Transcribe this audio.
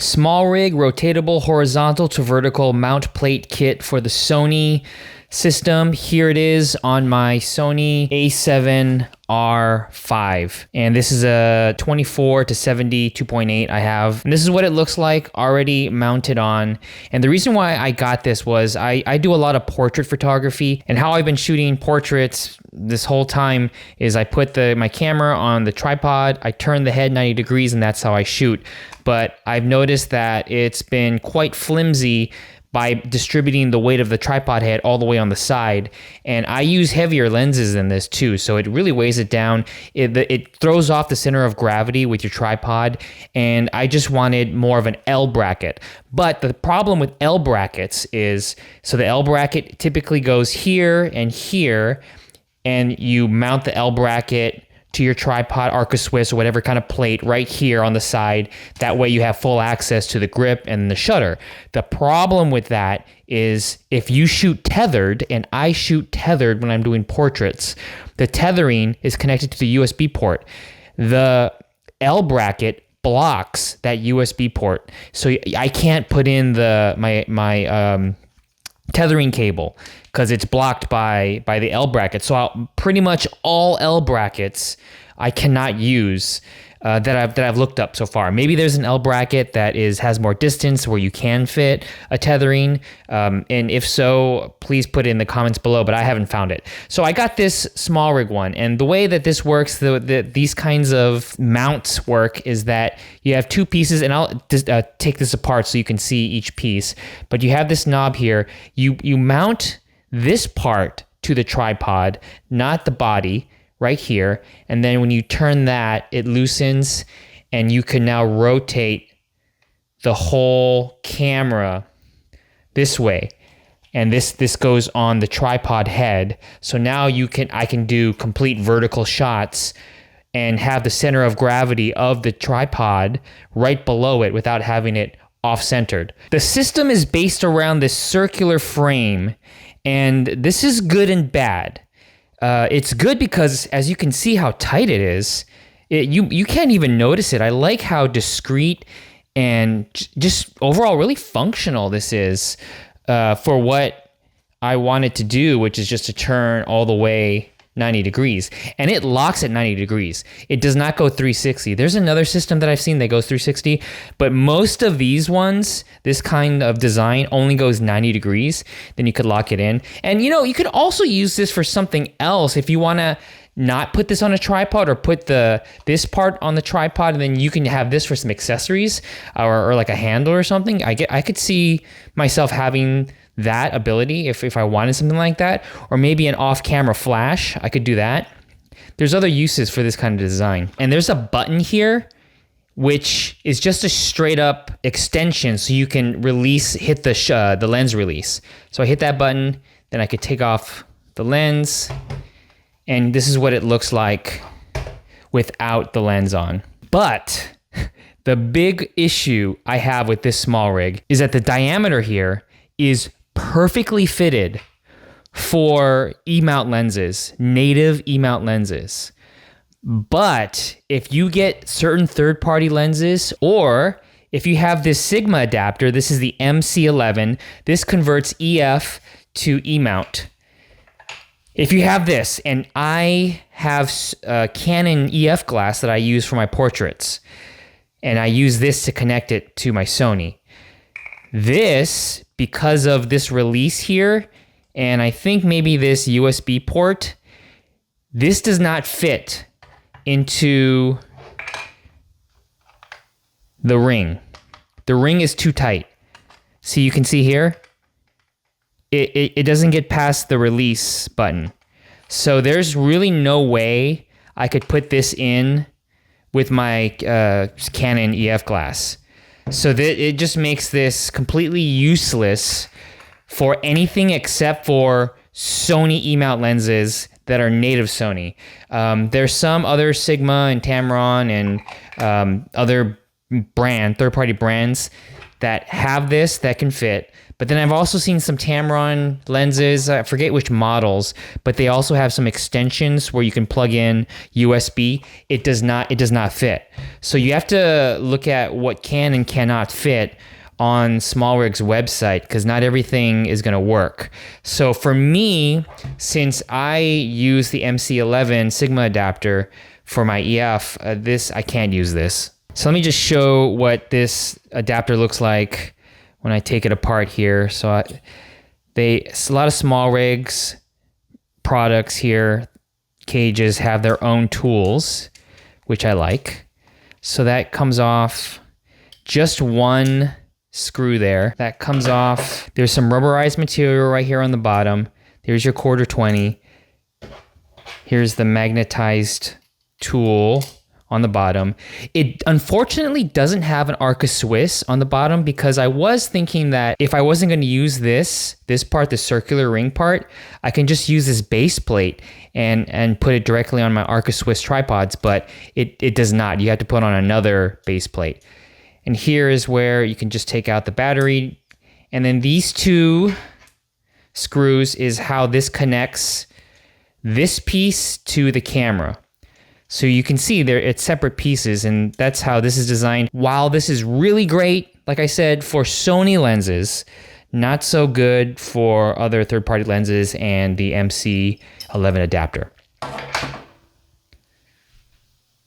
SmallRig Rotatable Horizontal to Vertical Mount Plate Kit for the Sony system. Here it is on my Sony A7RV. And this is a 24 to 70 2.8 I have. And this is what it looks like already mounted on. And the reason why I got this was I do a lot of portrait photography, and how I've been shooting portraits this whole time is I put my camera on the tripod, I turn the head 90 degrees, and that's how I shoot. But I've noticed that it's been quite flimsy by distributing the weight of the tripod head all the way on the side. And I use heavier lenses than this too, so it really weighs it down. It throws off the center of gravity with your tripod, and I just wanted more of an L bracket. But the problem with L brackets is, so the L bracket typically goes here, and you mount the L bracket to your tripod, Arca-Swiss, or whatever kind of plate right here on the side. That way you have full access to the grip and the shutter. The problem with that is if you shoot tethered, and I shoot tethered when I'm doing portraits, the tethering is connected to the USB port. The L bracket blocks that USB port, so I can't put in my tethering cable because it's blocked by the L bracket. So pretty much all L brackets I cannot use that I've looked up so far. Maybe there's an L bracket that has more distance where you can fit a tethering, and if so, please put it in the comments below, but I haven't found it. So I got this SmallRig one, and the way that this works, these kinds of mounts work, is that you have two pieces, and I'll just take this apart so you can see each piece, but you have this knob here. You mount this part to the tripod, not the body, right here, and then when you turn that, it loosens, and you can now rotate the whole camera this way, and this goes on the tripod head. So now I can do complete vertical shots and have the center of gravity of the tripod right below it without having it off-centered. The system is based around this circular frame, and this is good and bad. It's good because, as you can see how tight it is, you can't even notice it. I like how discreet and just overall really functional this is for what I wanted to do, which is just to turn all the way 90 degrees. And it locks at 90 degrees. It does not go 360. There's another system that I've seen that goes 360, but most of these ones, this kind of design, only goes 90 degrees. Then you could lock it in. And you could also use this for something else if you want to not put this on a tripod, or put this part on the tripod, and then you can have this for some accessories or like a handle or something. I could see myself having that ability if I wanted something like that, or maybe an off-camera flash. I could do that. There's other uses for this kind of design. And there's a button here which is just a straight up extension, so you can hit the lens release. So I hit that button, then I could take off the lens, and this is what it looks like without the lens on. But the big issue I have with this SmallRig is that the diameter here is perfectly fitted for E-mount lenses, native E-mount lenses. But if you get certain third-party lenses, or if you have this Sigma adapter, this is the MC11, this converts EF to E-mount. If you have this, and I have a Canon EF glass that I use for my portraits, and I use this to connect it to my Sony. This, because of this release here, and I think maybe this USB port, this does not fit into the ring. The ring is too tight. So you can see here, it doesn't get past the release button. So there's really no way I could put this in with my Canon EF glass. So it just makes this completely useless for anything except for Sony E-mount lenses that are native Sony. There's some other Sigma and Tamron and other third-party brands that have this that can fit. But then I've also seen some Tamron lenses, I forget which models, but they also have some extensions where you can plug in USB. It does not fit. So you have to look at what can and cannot fit on SmallRig's website, because not everything is going to work. So for me, since I use the MC11 Sigma adapter for my EF, I can't use this. So let me just show what this adapter looks like when I take it apart here. So it's a lot of SmallRig's products here, cages, have their own tools, which I like. So that comes off, just one screw there. That comes off. There's some rubberized material right here on the bottom. There's your 1/4-20. Here's the magnetized tool on the bottom. It unfortunately doesn't have an Arca Swiss on the bottom, because I was thinking that if I wasn't going to use this part, the circular ring part, I can just use this base plate and put it directly on my Arca Swiss tripods, but it does not. You have to put on another base plate. And here is where you can just take out the battery. And then these two screws is how this connects this piece to the camera. So you can see it's separate pieces, and that's how this is designed. While this is really great, like I said, for Sony lenses, not so good for other third-party lenses and the MC11 adapter.